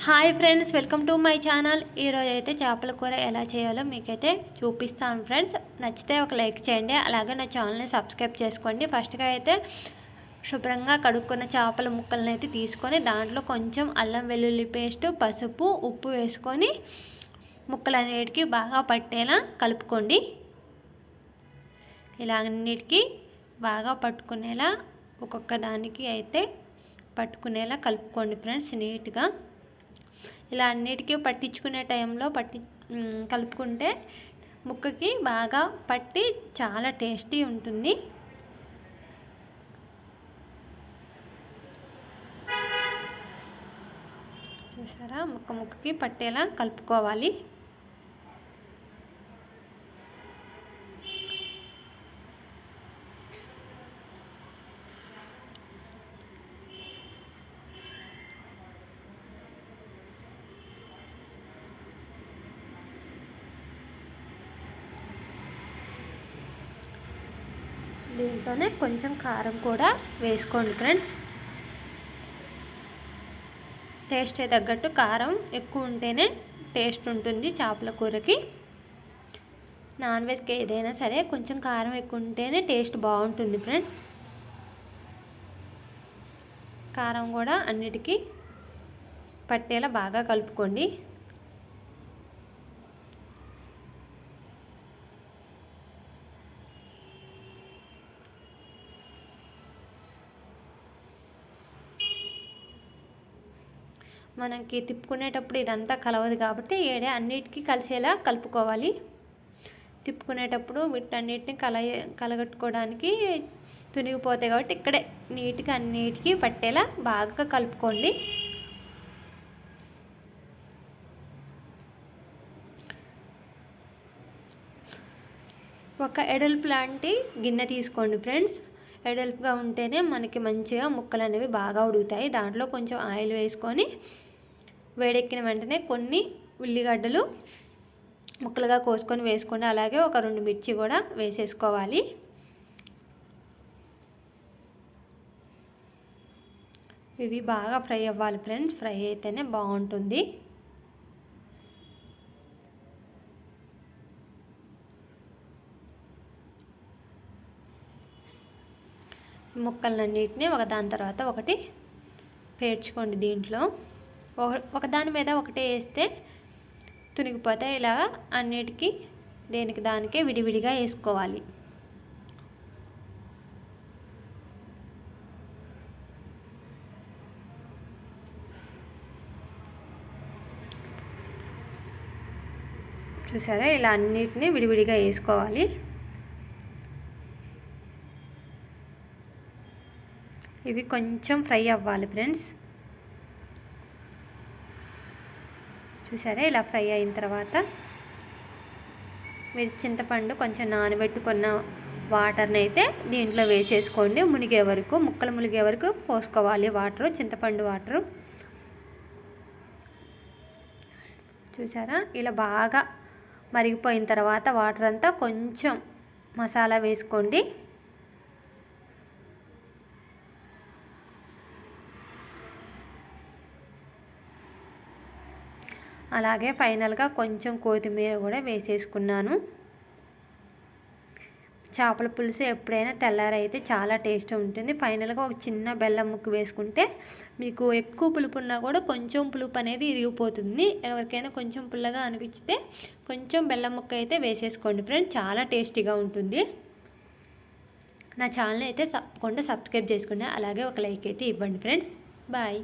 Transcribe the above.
Hi friends, welcome to my channel. ఈరోజు అయితే చేపల కూర ఎలా చేయాలో మీకైతే చూపిస్తాను ఫ్రెండ్స్. నచ్చితే ఒక లైక్ చేయండి, అలాగే నా ఛానల్ని సబ్స్క్రైబ్ చేసుకోండి. ఫస్ట్గా అయితే శుభ్రంగా కడుక్కున్న చేపల ముక్కలను అయితే తీసుకొని దాంట్లో కొంచెం అల్లం వెల్లుల్లి పేస్ట్, పసుపు, ఉప్పు వేసుకొని ముక్కలన్నిటికీ బాగా పట్టేలా కలుపుకోండి. ఇలా అన్నిటికీ బాగా పట్టుకునేలా ఒక్కొక్క దానికి అయితే పట్టుకునేలా కలుపుకోండి ఫ్రెండ్స్ నీట్గా. ఇలా అన్నిటికీ పట్టించుకునే టైంలో కలుపుకుంటే ముక్కకి బాగా పట్టి చాలా టేస్టీ ఉంటుంది. చూసారా, ముక్కకి పట్టేలా కలుపుకోవాలి. దీంట్లోనే కొంచెం కారం కూడా వేసుకోండి ఫ్రెండ్స్. టేస్ట్ తగ్గట్టు కారం ఎక్కువ ఉంటేనే టేస్ట్ ఉంటుంది చేపల కూరకి. నాన్ వెజ్కి ఏదైనా సరే కొంచెం కారం ఎక్కువ ఉంటేనే టేస్ట్ బాగుంటుంది ఫ్రెండ్స్. కారం కూడా అన్నిటికీ పట్టేలా బాగా కలుపుకోండి. మనకి తిప్పుకునేటప్పుడు ఇదంతా కలవదు కాబట్టి అన్నిటికీ కలిసేలా కలుపుకోవాలి. తిప్పుకునేటప్పుడు వీటన్నిటిని కలగట్టుకోవడానికి తునిగిపోతాయి కాబట్టి ఇక్కడే నీట్గా అన్నిటికీ పట్టేలా బాగా కలుపుకోండి. ఒక ఎడల్పు లాంటి గిన్నె తీసుకోండి ఫ్రెండ్స్. ఎడల్పుగా ఉంటేనే మనకి మంచిగా ముక్కలు అనేవి బాగా ఉడుకుతాయి. దాంట్లో కొంచెం ఆయిల్ వేసుకొని వేడెక్కిన వెంటనే కొన్ని ఉల్లిగడ్డలు ముక్కలుగా కోసుకొని వేసుకోండి. అలాగే ఒక 2 మిర్చి కూడా వేసేసుకోవాలి. ఇవి బాగా ఫ్రై అవ్వాలి ఫ్రెండ్స్. ఫ్రై అయితేనే బాగుంటుంది. ముక్కలన్నిటిని ఒకదాని తర్వాత ఒకటి పేర్చుకోండి. దీంట్లో ఒకదాని మీద ఒకటే వేస్తే తునిగిపోతాయి. ఇలా అన్నిటికీ దేనికి దానికే విడివిడిగా వేసుకోవాలి. చూసారా, ఇలా అన్నిటినీ విడివిడిగా వేసుకోవాలి. ఇవి కొంచెం ఫ్రై అవ్వాలి ఫ్రెండ్స్. చూసారా, ఇలా ఫ్రై అయిన తర్వాత మీరు చింతపండు కొంచెం నానబెట్టుకున్న వాటర్ని అయితే దీంట్లో వేసేసుకోండి. మునిగే వరకు, ముక్కలు మునిగే వరకు పోసుకోవాలి వాటరు, చింతపండు వాటరు. చూసారా, ఇలా బాగా మరిగిపోయిన తర్వాత వాటర్ అంతా కొంచెం మసాలా వేసుకోండి. అలాగే ఫైనల్గా కొంచెం కొత్తిమీర కూడా వేసేసుకున్నాను. చేపల పులుసు ఎప్పుడైనా తెల్లారైతే చాలా టేస్ట్ ఉంటుంది. ఫైనల్గా ఒక చిన్న బెల్లం ముక్క వేసుకుంటే మీకు ఎక్కువ పులుపు ఉన్నా కూడా కొంచెం పులుపు అనేది ఇరిగిపోతుంది. ఎవరికైనా కొంచెం పుల్లగా అనిపిస్తే కొంచెం బెల్లం ముక్క అయితే వేసేసుకోండి ఫ్రెండ్స్. చాలా టేస్టీగా ఉంటుంది. నా ఛానల్ అయితే తప్పకుండా సబ్స్క్రైబ్ చేసుకోండి, అలాగే ఒక లైక్ అయితే ఇవ్వండి ఫ్రెండ్స్. బాయ్.